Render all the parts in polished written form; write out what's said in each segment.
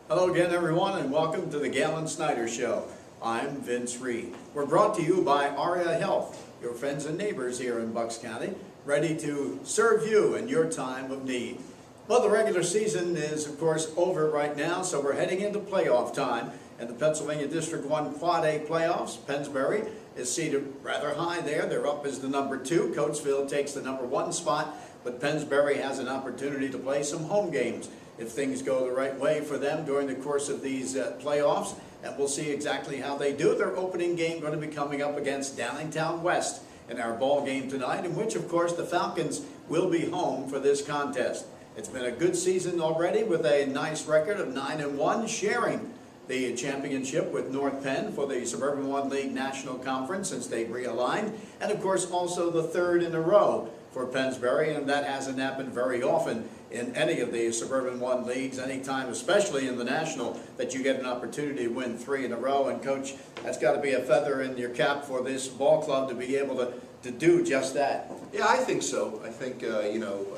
Hello again, everyone, and welcome to the Galen Snyder Show. I'm Vince Reed. We're brought to you by Aria Health, your friends and neighbors here in Bucks County, ready to serve you in your time of need. Well, the regular season is, of course, over right now, so we're heading into playoff time. In the Pennsylvania District 1 Quad A playoffs, Pennsbury is seated rather high there. They're up as the number 2. Coatesville takes the number 1 spot, but Pennsbury has an opportunity to play some home games if things go the right way for them during the course of these playoffs. And we'll see exactly how they do. Their opening game going to be coming up against Downingtown West in our ball game tonight, in which, of course, the Falcons will be home for this contest. It's been a good season already with a nice record of 9-1, sharing the championship with North Penn for the Suburban 1 League National Conference since they realigned, and of course also the third in a row for Pennsbury, and that hasn't happened very often in any of the Suburban 1 leagues, anytime, especially in the National, that you get an opportunity to win 3 in a row. And Coach, that's got to be a feather in your cap for this ball club to be able to do just that. Yeah, I think so. I think,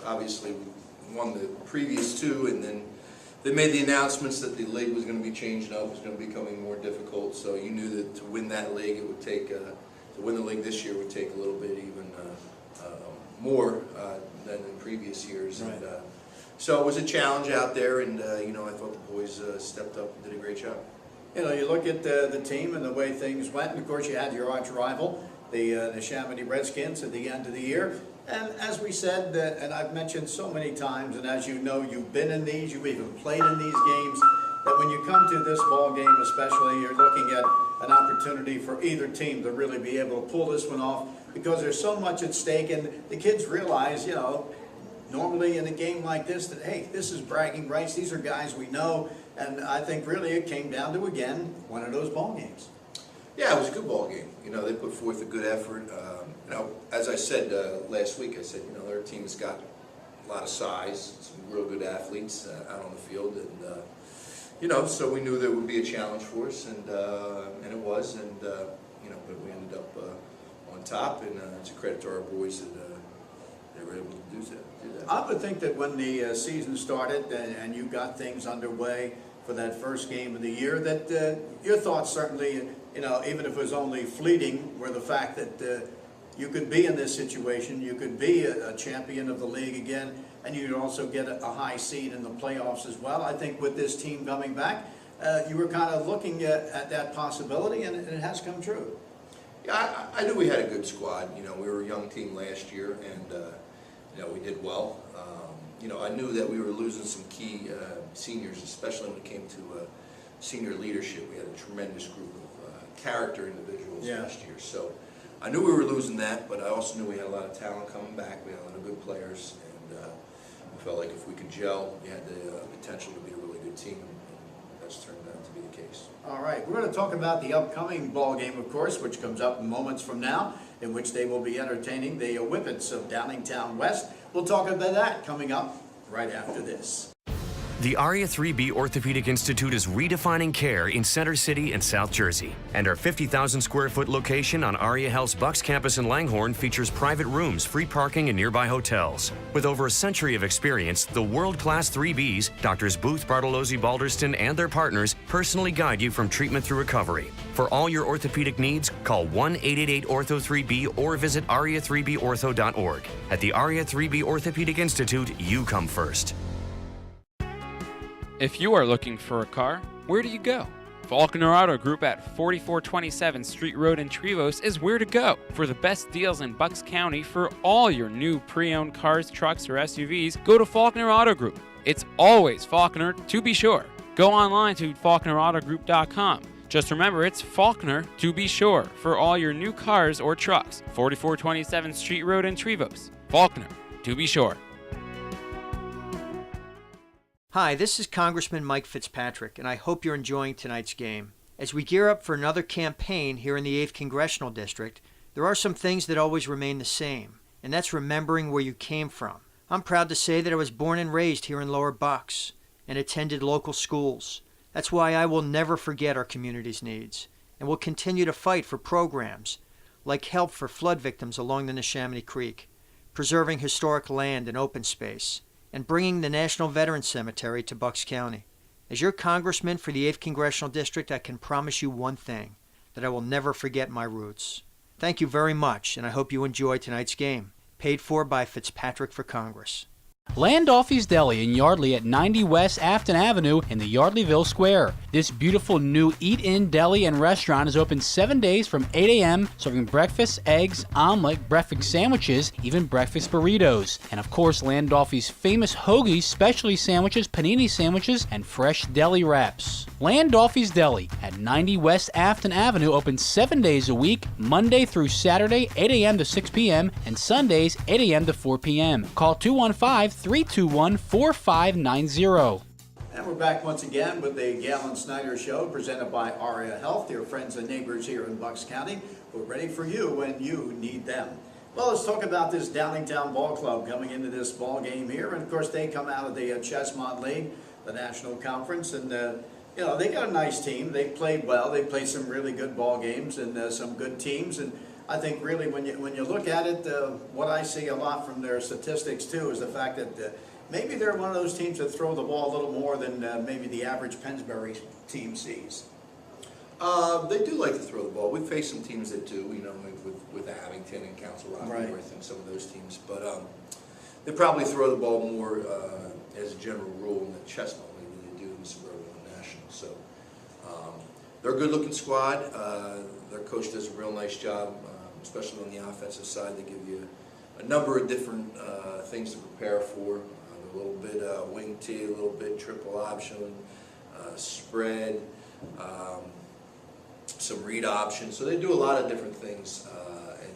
obviously we won the previous 2, and then they made the announcements that the league was going to be changing up, was going to be becoming more difficult. So you knew that to win that league, it would take, to win the league this year would take a little bit even more than in previous years. Right. And, so it was a challenge out there, and I thought the boys stepped up and did a great job. You know, you look at the team and the way things went, and of course you had your arch rival, the Chamonix Redskins, at the end of the year. And as we said, and I've mentioned so many times, and as you know, you've been in these, you've even played in these games, that when you come to this ball game especially, you're looking at an opportunity for either team to really be able to pull this one off, because there's so much at stake, and the kids realize, normally in a game like this, that, hey, this is bragging rights, these are guys we know, and I think really it came down to, again, one of those ball games. Yeah, it was a good ball game. They put forth a good effort. As I said last week, I said, their team has got a lot of size, some real good athletes out on the field, and so we knew there would be a challenge for us, and it was, but we ended up on top, and it's a credit to our boys that they were able to do that. I would think that when the season started and you got things underway for that first game of the year, that your thoughts certainly, even if it was only fleeting, were the fact that you could be in this situation, you could be a champion of the league again, and you'd also get a high seed in the playoffs as well. I think with this team coming back, you were kind of looking at that possibility, and it has come true. Yeah, I knew we had a good squad. We were a young team last year, and we did well. I knew that we were losing some key seniors, especially when it came to senior leadership. We had a tremendous group of character individuals last year. So I knew we were losing that, but I also knew we had a lot of talent coming back. We had a lot of good players, and I felt like if we could gel, we had the potential to be a really good team, and that's turned out to be the case. All right, we're going to talk about the upcoming ball game, of course, which comes up moments from now, in which they will be entertaining the Whippets of Downingtown West. We'll talk about that coming up right after this. The ARIA 3B Orthopedic Institute is redefining care in Center City and South Jersey. And our 50,000 square foot location on ARIA Health's Bucks campus in Langhorne features private rooms, free parking, and nearby hotels. With over a century of experience, the world-class 3Bs, Doctors Booth, Bartolozzi, Balderston, and their partners personally guide you from treatment through recovery. For all your orthopedic needs, call 1-888-ORTHO-3B or visit aria3bortho.org. At the ARIA 3B Orthopedic Institute, you come first. If you are looking for a car, where do you go? Faulkner Auto Group at 4427 Street Road in Trevose is where to go for the best deals in Bucks County for all your new pre-owned cars, trucks, or SUVs. Go to Faulkner Auto Group. It's always Faulkner, to be sure. Go online to faulknerautogroup.com. Just remember, it's Faulkner, to be sure, for all your new cars or trucks. 4427 Street Road in Trevose. Faulkner, to be sure. Hi, this is Congressman Mike Fitzpatrick, and I hope you're enjoying tonight's game. As we gear up for another campaign here in the 8th Congressional District, there are some things that always remain the same, and that's remembering where you came from. I'm proud to say that I was born and raised here in Lower Bucks and attended local schools. That's why I will never forget our community's needs, and will continue to fight for programs like help for flood victims along the Neshaminy Creek, preserving historic land and open space, and bringing the National Veterans Cemetery to Bucks County. As your congressman for the 8th Congressional District, I can promise you one thing, that I will never forget my roots. Thank you very much, and I hope you enjoy tonight's game. Paid for by Fitzpatrick for Congress. Landolfi's Deli in Yardley at 90 West Afton Avenue in the Yardleyville Square. This beautiful new eat-in deli and restaurant is open 7 days from 8 a.m., serving breakfast, eggs, omelet, breakfast sandwiches, even breakfast burritos. And of course, Landolfi's famous hoagies, specialty sandwiches, panini sandwiches, and fresh deli wraps. Landolfi's Deli at 90 West Afton Avenue open 7 days a week, Monday through Saturday, 8 a.m. to 6 p.m., and Sundays, 8 a.m. to 4 p.m. Call 215-321-4590. And we're back once again with the Galen Snyder Show, presented by ARIA Health, your friends and neighbors here in Bucks County. We're ready for you when you need them. Well, let's talk about this Downingtown Ball Club coming into this ball game here. And of course, they come out of the Chessmont League, the National Conference, and you know, they got a nice team. They played well. They played some really good ball games and some good teams. And I think really when you look at it, what I see a lot from their statistics too is the fact that maybe they're one of those teams that throw the ball a little more than maybe the average Pennsbury team sees. They do like to throw the ball. We've faced some teams that do, you know, with Abington and Council Rock, Right. I think some of those teams. But they probably throw the ball more as a general rule in the Chestnut League than they do in the Suburban National. So they're a good-looking squad. Their coach does a real nice job, especially on the offensive side. They give you a number of different things to prepare for. A little bit wing tee, a little bit triple option, spread, some read options. So they do a lot of different things, and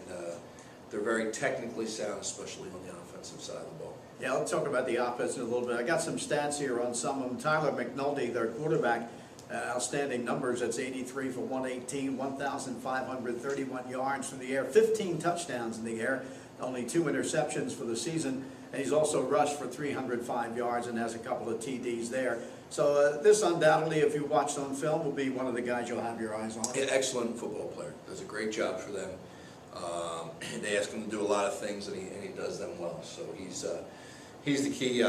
they're very technically sound, especially on the offensive side of the ball. Yeah, let's talk about the offense in a little bit. I got some stats here on some of them. Tyler McNulty, their quarterback, outstanding numbers. That's 83 for 118, 1,531 yards from the air, 15 touchdowns in the air, only 2 interceptions for the season. And he's also rushed for 305 yards and has a couple of TDs there. So this undoubtedly, if you watched on film, will be one of the guys you'll have your eyes on. Yeah, excellent football player. Does a great job for them. They ask him to do a lot of things, and he does them well. So he's the key.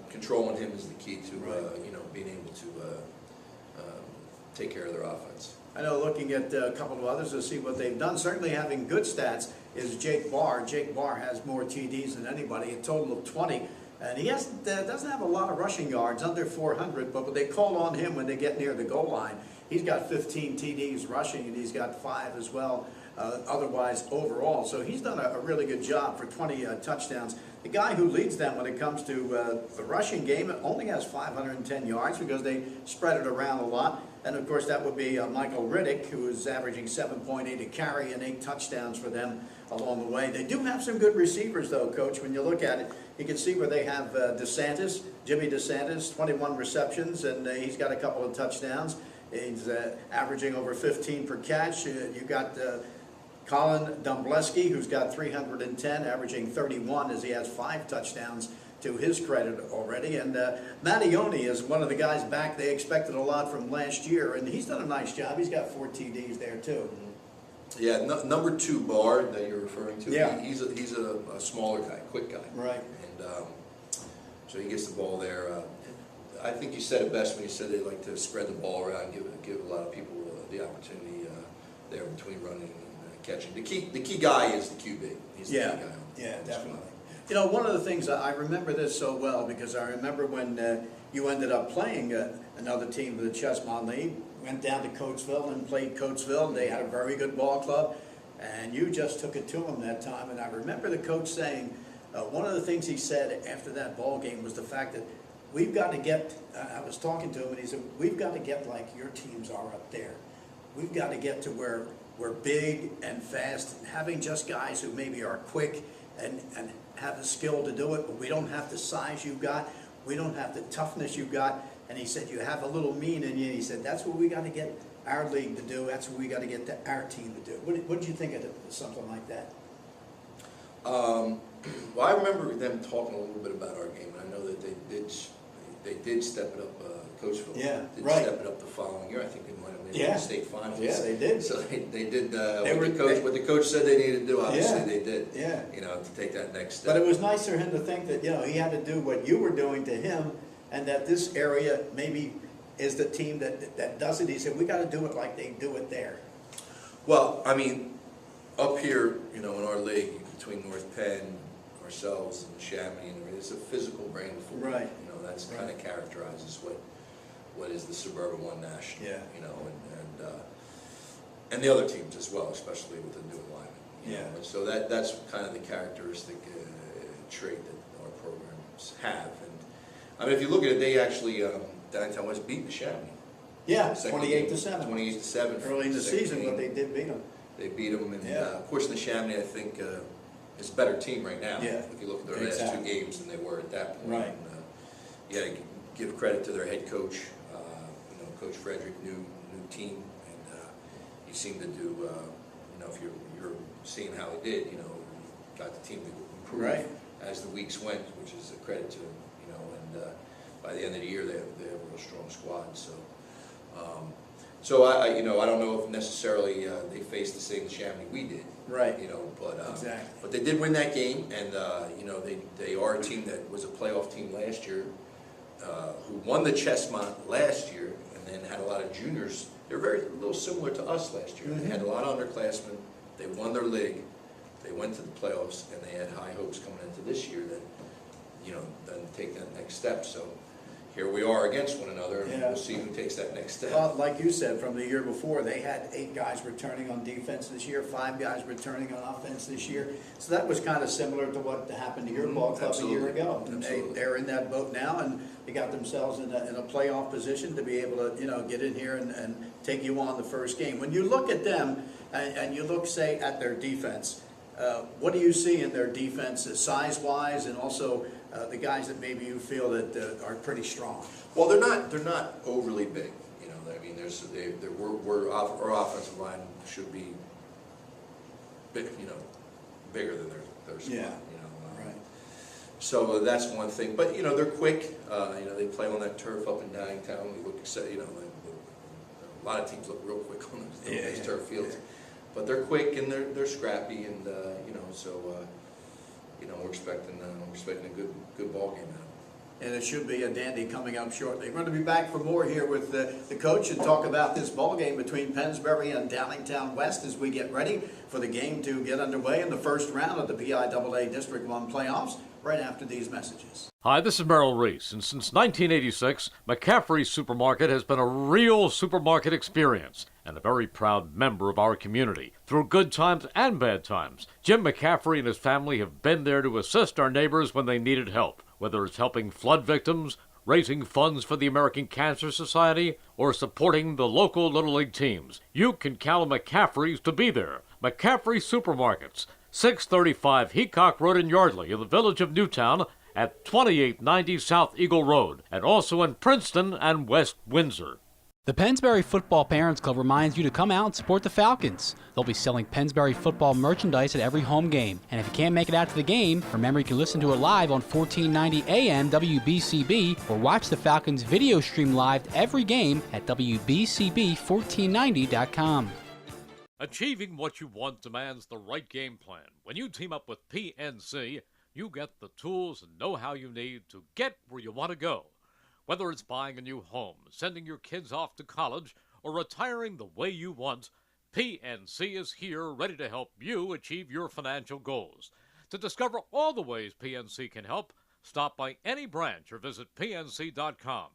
Controlling him is the key to you know, being able to take care of their offense. I know looking at a couple of others to see what they've done, certainly having good stats is Jake Barr. Jake Barr has more TDs than anybody, a total of 20. And he doesn't have a lot of rushing yards, under 400, but they call on him when they get near the goal line. He's got 15 TDs rushing, and he's got 5 as well, otherwise overall. So he's done a really good job for 20 touchdowns. The guy who leads them when it comes to the rushing game only has 510 yards because they spread it around a lot. And of course, that would be Michael Riddick, who is averaging 7.8 a carry and 8 touchdowns for them along the way. They do have some good receivers, though, Coach. When you look at it, you can see where they have Jimmy DeSantis, 21 receptions, and he's got a couple of touchdowns. He's averaging over 15 per catch. You got Colin Dombleski, who's got 310, averaging 31 as he has 5 touchdowns to his credit already. And Mattione is one of the guys back. They expected a lot from last year, and he's done a nice job. He's got 4 TDs there, too. Yeah, number 2 Barr that you're referring to. Yeah. He's a smaller guy, quick guy. Right. And so he gets the ball there. I think you said it best when you said they like to spread the ball around, give a lot of people the opportunity there between running and catching. The key guy is the QB. He's the key guy. Yeah, definitely. You know, one of the things, I remember this so well because I remember when you ended up playing another team of the Chessmont League, went down to Coatesville and played Coatesville, and they had a very good ball club, and you just took it to them that time. And I remember the coach saying, one of the things he said after that ball game was the fact that we've got to get, I was talking to him, and he said, we've got to get like your teams are up there. We've got to get to where we're big and fast, and having just guys who maybe are quick and have the skill to do it, but we don't have the size you've got, we don't have the toughness you've got. And he said, you have a little mean in you. He said, that's what we got to get our league to do. That's what we got to get our team to do. What did you think of something like that? Well, I remember them talking a little bit about our game, and I know that they did step it up. Coachville did step it up the following year. I think they might have made the state finals. Yeah, they did. So they did what the coach said they needed to do. Obviously, they did. Yeah. You know, to take that next step. But it was nice for him to think that, you know, he had to do what you were doing to him, and that this area maybe is the team that does it. He said, we got to do it like they do it there. Well, I mean, up here, in our league, between North Penn, ourselves, and Chamonix, and it's a physical brand of football. Right. That's kind of characterizes what is the Suburban One National. Yeah. And the other teams as well, especially with the new alignment. Yeah. And so that's kind of the characteristic trait that our programs have. And I mean, if you look at it, they actually Downtown West beat the Chamonix. Yeah, Second 28-7. 28-7. Early in the Second season, game. but they did beat them. They beat them, and Yeah. of course in the Chamonix, I think it's a better team right now. Yeah. If you look at their last Exactly. 2 games than they were at that point. Right. And, you got to give credit to their head coach, Coach Frederick, new team, and he seemed to do. If you're seeing how he did, got the team to improve Right. as the weeks went, which is a credit to him. And by the end of the year, they have a real strong squad. So I don't know if necessarily they faced the same Chamonix we did. Right. But Exactly. but they did win that game, and they are a team that was a playoff team last year, who won the Chestmont last year, and then had a lot of juniors. They're a little similar to us last year. Mm-hmm. They had a lot of underclassmen. They won their league. They went to the playoffs, and they had high hopes coming into this year that then take that next step. So here we are against one another, and Yeah. we'll see who takes that next step. Well, like you said, from the year before, they had 8 guys returning on defense this year, 5 guys returning on offense this year. So that was kind of similar to what happened to your ball club a year Absolutely. ago. And Absolutely. they're in that boat now, and they got themselves in a playoff position to be able to, get in here and take you on the first game. When you look at them, and you look, say, at their defense, what do you see in their defense size-wise, and also the guys that maybe you feel that are pretty strong? Well, they're not overly big. I mean, our offensive line should be big, bigger than their squad. Yeah. Right. So that's one thing. But they're quick. They play on that turf up in downtown. We look, a lot of teams look real quick on those turf fields. Yeah. But they're quick and they're scrappy, and we're expecting a good ball game out of them. And it should be a dandy coming up shortly. We're going to be back for more here with the coach and talk about this ball game between Pennsbury and Downingtown West as we get ready for the game to get underway in the first round of the PIAA District 1 playoffs right after these messages. Hi, this is Merrill Reese, and since 1986, McCaffrey's Supermarket has been a real supermarket experience and a very proud member of our community. Through good times and bad times, Jim McCaffrey and his family have been there to assist our neighbors when they needed help, whether it's helping flood victims, raising funds for the American Cancer Society, or supporting the local Little League teams. You can count on McCaffrey's to be there. McCaffrey Supermarkets, 635 Heacock Road in Yardley in the village of Newtown, at 2890 South Eagle Road, and also in Princeton and West Windsor. The Pennsbury Football Parents Club reminds you to come out and support the Falcons. They'll be selling Pennsbury football merchandise at every home game. And if you can't make it out to the game, remember you can listen to it live on 1490 AM WBCB or watch the Falcons video stream live every game at WBCB1490.com. Achieving what you want demands the right game plan. When you team up with PNC, you get the tools and know-how you need to get where you want to go. Whether it's buying a new home, sending your kids off to college, or retiring the way you want, PNC is here ready to help you achieve your financial goals. To discover all the ways PNC can help, stop by any branch or visit PNC.com.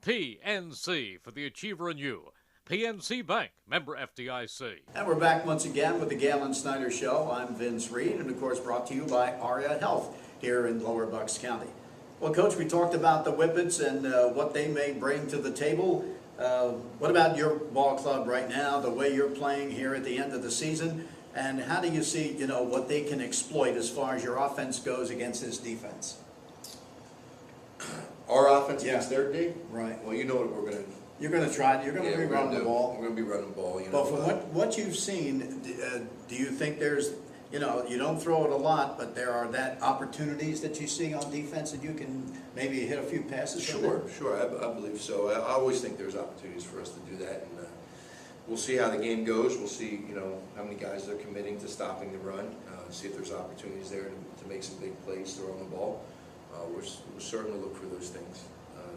PNC for the achiever in you. PNC Bank, member FDIC. And we're back once again with the Galen Snyder Show. I'm Vince Reed, and of course brought to you by ARIA Health here in Lower Bucks County. Well, Coach, we talked about the Whippets and what they may bring to the table. What about your ball club right now, the way you're playing here at the end of the season? And how do you see, what they can exploit as far as your offense goes against this defense? Our offense against their D? Right. Well, you know what we're going to You're going to try. You're going to be we're running gonna the do. ball. We're going to be running the ball. But from what you've seen, do you think there's, you don't throw it a lot, but there are that opportunities that you see on defense that you can maybe hit a few passes? Sure. I believe so. I always think there's opportunities for us to do that, and we'll see how the game goes. We'll see, how many guys they're committing to stopping the run. See if there's opportunities there to make some big plays, throw on the ball. We'll certainly look for those things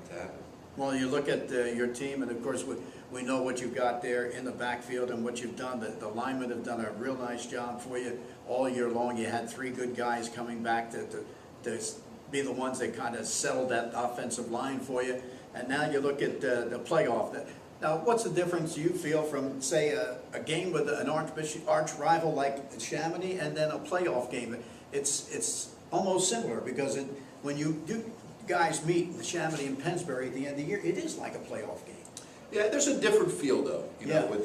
to happen. Well, you look at your team, and of course we know what you've got there in the backfield and what you've done. The linemen have done a real nice job for you all year long. You had 3 good guys coming back to be the ones that kind of settled that offensive line for you. And now you look at the playoff. Now, what's the difference you feel from, say, a game with an arch rival like Chamonix and then a playoff game? It's almost similar because when you do guys meet the Chamonix and Pennsbury at the end of the year, it is like a playoff game. Yeah, there's a different feel though. You know, Yeah. with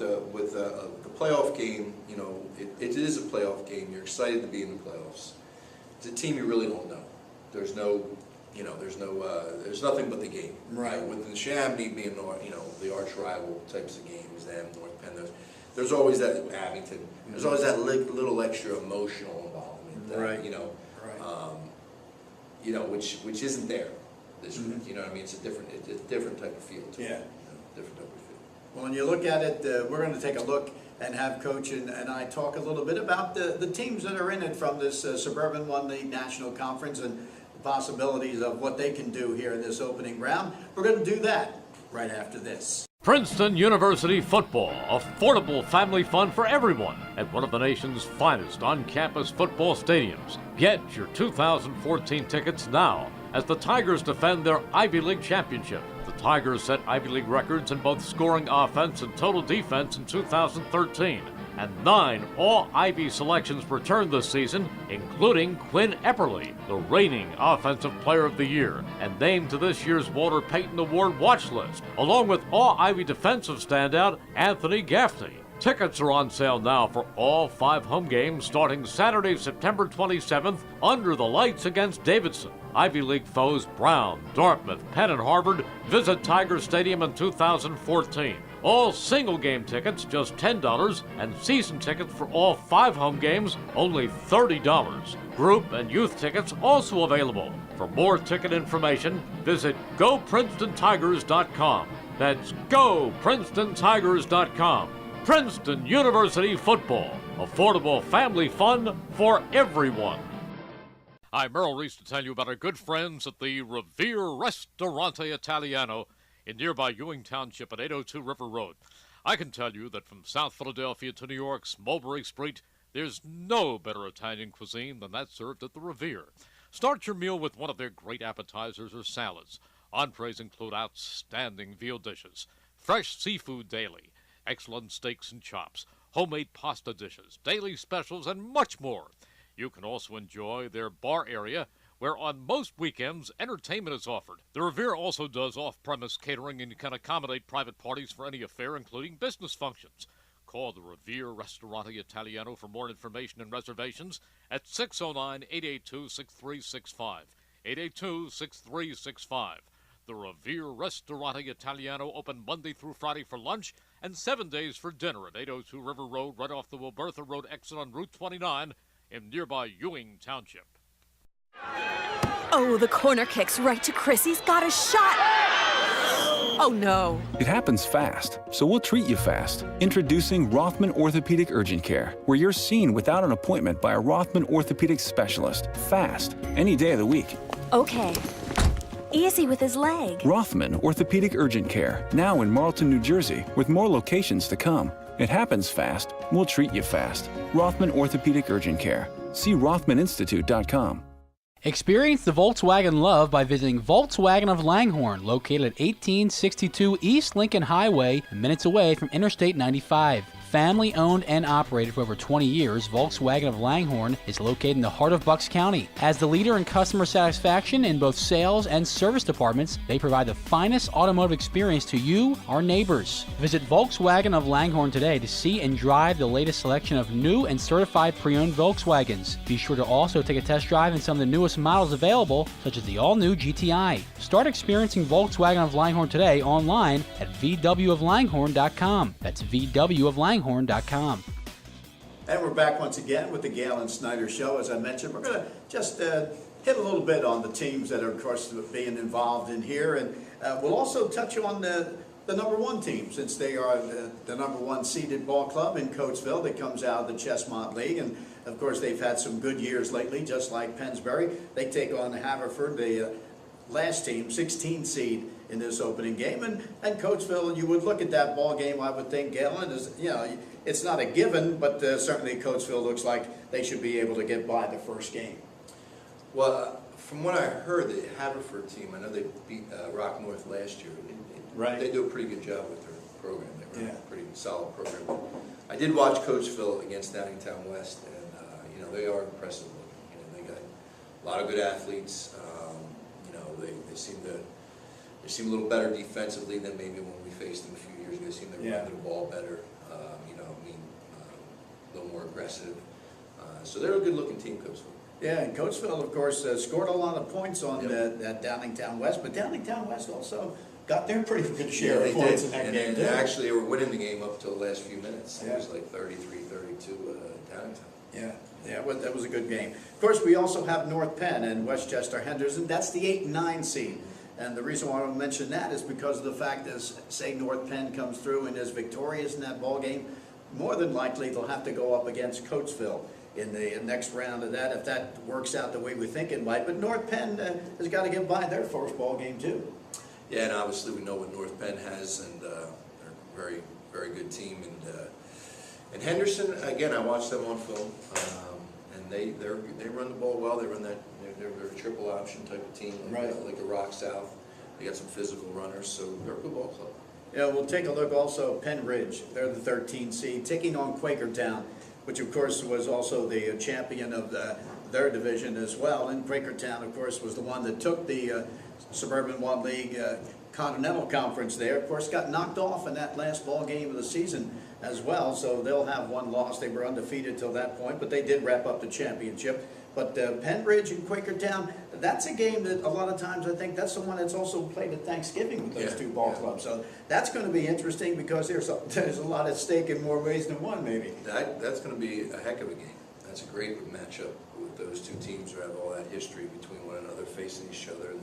the playoff game, you know, it is a playoff game. You're excited to be in the playoffs. It's a team you really don't know. There's no, you know, there's nothing but the game. Right. You know, with the Chamonix being, you know, the arch rival types of games, them, North Penn, there's always that Abington. There's always that little extra emotional involvement. Right. You know. Right. You know, which isn't there this week. You know what I mean? It's a different type of feel too. Yeah. You know, different type of feel. Well, when you look at it, we're going to take a look and have Coach and I talk a little bit about the teams that are in it from this Suburban 1 League National Conference and the possibilities of what they can do here in this opening round. We're going to do that right after this. Princeton University football, affordable family fun for everyone at one of the nation's finest on-campus football stadiums. Get your 2014 tickets now as the Tigers defend their Ivy League championship. The Tigers set Ivy League records in both scoring offense and total defense in 2013. And 9 All-Ivy selections returned this season, including Quinn Epperly, the reigning Offensive Player of the Year, and named to this year's Walter Payton Award watch list, along with All-Ivy defensive standout Anthony Gaffney. Tickets are on sale now for all 5 home games starting Saturday, September 27th, under the lights against Davidson. Ivy League foes Brown, Dartmouth, Penn, and Harvard visit Tiger Stadium in 2014. All single game tickets just $10, and season tickets for all 5 home games only $30. Group and youth tickets also available. For more ticket information, visit GoPrincetonTigers.com. That's GoPrincetonTigers.com. Princeton University football, affordable family fun for everyone. I'm Merrill Reese to tell you about our good friends at the Revere Ristorante Italiano in nearby Ewing Township at 802 River Road. I can tell you that from South Philadelphia to New York's Mulberry Street, there's no better Italian cuisine than that served at the Revere. Start your meal with one of their great appetizers or salads. Entrees include outstanding veal dishes, fresh seafood daily, excellent steaks and chops, homemade pasta dishes, daily specials, and much more. You can also enjoy their bar area, where on most weekends, entertainment is offered. The Revere also does off-premise catering and can accommodate private parties for any affair, including business functions. Call the Revere Ristorante Italiano for more information and reservations at 609-882-6365. 882-6365. The Revere Ristorante Italiano open Monday through Friday for lunch and 7 days for dinner at 802 River Road, right off the Wilbertha Road exit on Route 29 in nearby Ewing Township. Oh, the corner kick's right to Chris. He's got a shot. Oh, no. It happens fast, so we'll treat you fast. Introducing Rothman Orthopedic Urgent Care, where you're seen without an appointment by a Rothman orthopedic specialist. Fast, any day of the week. Okay. Easy with his leg. Rothman Orthopedic Urgent Care, now in Marlton, New Jersey, with more locations to come. It happens fast, we'll treat you fast. Rothman Orthopedic Urgent Care. See RothmanInstitute.com. Experience the Volkswagen love by visiting Volkswagen of Langhorne, located at 1862 East Lincoln Highway, minutes away from Interstate 95. Family owned and operated for over 20 years, Volkswagen of Langhorne is located in the heart of Bucks County. As the leader in customer satisfaction in both sales and service departments, they provide the finest automotive experience to you, our neighbors. Visit Volkswagen of Langhorne today to see and drive the latest selection of new and certified pre-owned Volkswagens. Be sure to also take a test drive in some of the newest models available, such as the all-new GTI. Start experiencing Volkswagen of Langhorne today online at vwoflanghorne.com. That's vwoflanghorne.com. And we're back once again with the Galen Snyder Show. As I mentioned, we're going to just hit a little bit on the teams that are, of course, being involved in here. And we'll also touch on the number 1 team, since they are the number 1 seeded ball club in Coatesville that comes out of the Chestmont League. And, of course, they've had some good years lately, just like Pennsbury. They take on Haverford, the last team, 16 seed in this opening game. And Coatesville, you would look at that ball game, I would think, Galen, is, you know, it's not a given, but certainly Coatesville looks like they should be able to get by the first game. Well, from what I heard, the Haverford team, I know they beat Rock North last year. Right. They do a pretty good job with their program. They run Yeah. a pretty solid program. I did watch Coatesville against Downingtown West, and you know, they are impressive looking. You know, they got a lot of good athletes. You know, they seem a little better defensively than maybe when we faced them a few years ago. They seem to run the ball better. You know, I mean, a little more aggressive. So they're a good-looking team, Coatesville. Yeah, and Coatesville, of course, scored a lot of points on that Downingtown West, but Downingtown West also got their pretty good share of points in that game, and too. actually, they were winning the game up until the last few minutes. Yeah. It was like 33-32 Downingtown. Yeah, well, that was a good game. Of course, we also have North Penn and Westchester Henderson. That's the 8 and 9 seed. And the reason why I want to mention that is because of the fact that, say, North Penn comes through and is victorious in that ball game, more than likely they'll have to go up against Coatesville in the next round of that, if that works out the way we think it might. But North Penn has got to get by their first ball game, too. Yeah, and obviously we know what North Penn has, and they're a very, very good team. And Henderson, again, I watched them on film, and they run the ball well. They run that they're a triple option type of team, like a Rock South. They got some physical runners, so they're a good ball club. Yeah, we'll take a look also Penn Ridge. They're the 13 seed, taking on Quakertown, which of course was also the champion of their division as well. And Quakertown, of course, was the one that took the Suburban 1 League Continental Conference there. Of course, got knocked off in that last ball game of the season as well, so they'll have one loss. They were undefeated till that point, but they did wrap up the championship. But Penn Ridge and Quakertown, that's a game that a lot of times I think that's the one that's also played at Thanksgiving with those two ball clubs. So that's going to be interesting because there's a lot at stake in more ways than one, maybe. That's going to be a heck of a game. That's a great matchup with those two teams who have all that history between one another, facing each other.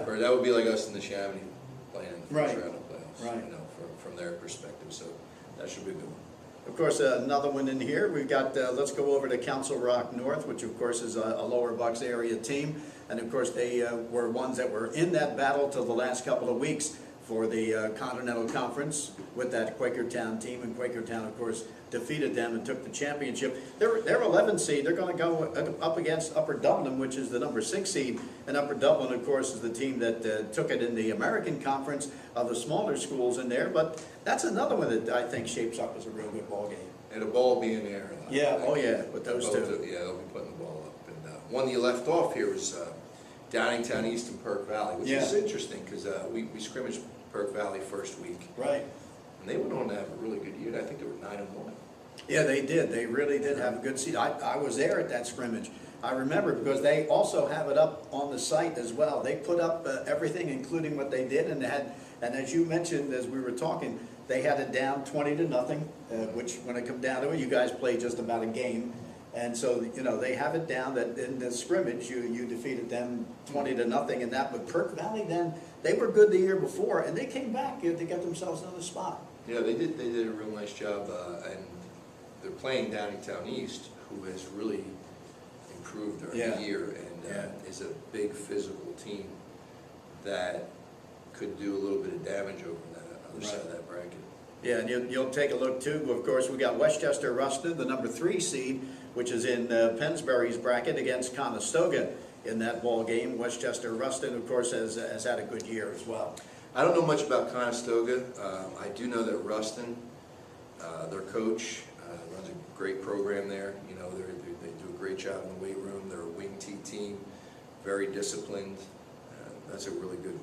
Or that would be like us in the Chamonix playing in the first round of playoffs. You know, from their perspective. So that should be a good one. Of course, another one in here, we've got, let's go over to Council Rock North, which of course is a Lower Bucks area team. And of course, they were ones that were in that battle till the last couple of weeks for the Continental Conference with that Quakertown team. And Quakertown, of course, defeated them and took the championship. They're 11 seed. They're going to go up against Upper Dublin, which is the number 6 seed. And Upper Dublin, of course, is the team that took it in the American Conference of the smaller schools in there. But that's another one that I think shapes up as a real good ball game. And a ball being in the air. With those two. Yeah, they'll be putting the ball up. And one that you left off here was Downingtown East and Perk Valley, which is interesting because we scrimmaged Perk Valley first week. Right. And they went on to have a really good year. I think they were 9-1. Yeah, they did. They really did have a good season. I was there at that scrimmage. I remember because they also have it up on the site as well. They put up everything, including what they did, and as you mentioned as we were talking, they had it down 20-0, which when it come down to it, you guys played just about a game. And so, you know, they have it down that in the scrimmage, you defeated them 20-0 in that. But Perk Valley then, they were good the year before, and they came back to get themselves another spot. Yeah, they did a real nice job, and they're playing Downingtown East, who has really improved during the year, and is a big physical team that could do a little bit of damage over that other side of that bracket. Yeah, and you'll take a look too. Of course, we got Westchester Ruston, the number 3 seed, which is in Pennsbury's bracket against Conestoga in that ball game. Westchester Ruston, of course, has had a good year as well. I don't know much about Conestoga. I do know that Ruston, their coach, runs a great program there. You know, they do a great job in the weight room. They're a wing T team, very disciplined. That's a really good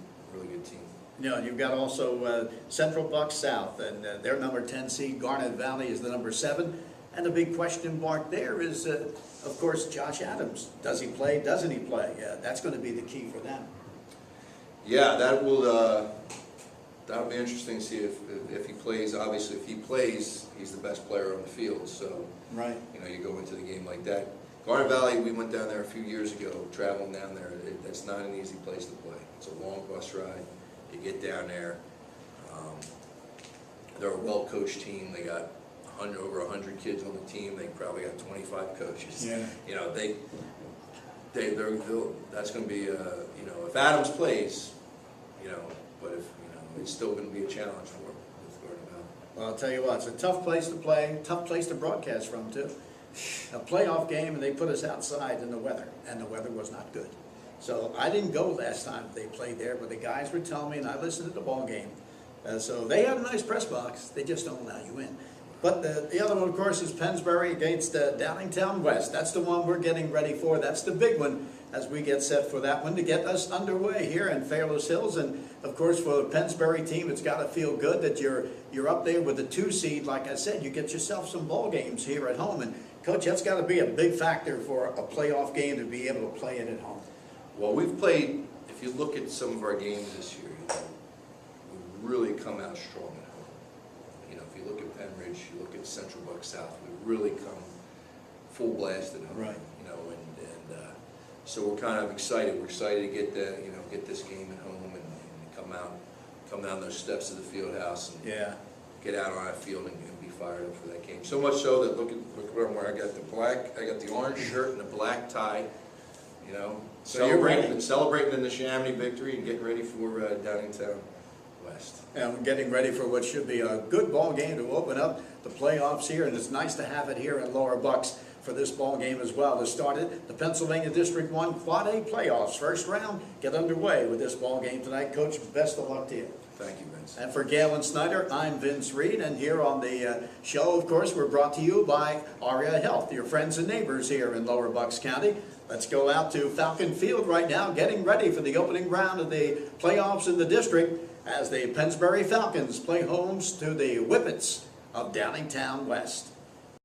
team. You know, you've got also Central Bucks South, and their number 10 seed. Garnet Valley is the number 7. And the big question mark there is, of course, Josh Adams. Does he play? Doesn't he play? That's going to be the key for them. Yeah, that'll be interesting to see if he plays. Obviously, if he plays, he's the best player on the field. So, you know, you go into the game like that. Garnet Valley, we went down there a few years ago, traveling down there. That's not an easy place to play. It's a long bus ride. You get down there. They're a well-coached team. They got over 100 kids on the team. They probably got 25 coaches. Yeah. You know, that's going to be, you know, if Adams plays, you know, but if, it's still going to be a challenge for them with Garden Valley. Well, I'll tell you what, it's a tough place to play, tough place to broadcast from too. A playoff game, and they put us outside in the weather, and the weather was not good. So I didn't go last time they played there, but the guys were telling me, and I listened to the ball game. So they had a nice press box, they just don't allow you in. But the other one, of course, is Pennsbury against Downingtown West. That's the one we're getting ready for. That's the big one as we get set for that one to get us underway here in Fairless Hills. And, of course, for the Pennsbury team, it's got to feel good that you're up there with the 2 seed. Like I said, you get yourself some ball games here at home. And, Coach, that's got to be a big factor for a playoff game to be able to play it at home. Well, we've played, if you look at some of our games this year, we've really come out strong at home. If you look at Penridge, you look at Central Buck South, we've really come full blast at home. Right. So we're kind of excited. We're excited to get get this game at home and come down those steps of the field house and get out on that field and be fired up for that game. So much so that look where I'm wearing. I got the orange shirt and the black tie. So you're ready. Celebrating in the Chamonix victory and getting ready for Downingtown West. And we're getting ready for what should be a good ball game to open up the playoffs here, and it's nice to have it here in Lower Bucks for this ball game as well. To start it, the Pennsylvania District 1 Quad A playoffs, first round, get underway with this ball game tonight. Coach, best of luck to you. Thank you, Vince. And for Galen Snyder, I'm Vince Reed, and here on the show, of course, we're brought to you by Aria Health, your friends and neighbors here in Lower Bucks County. Let's go out to Falcon Field right now, getting ready for the opening round of the playoffs in the district as the Pennsbury Falcons play homes to the Whippets of Downingtown West.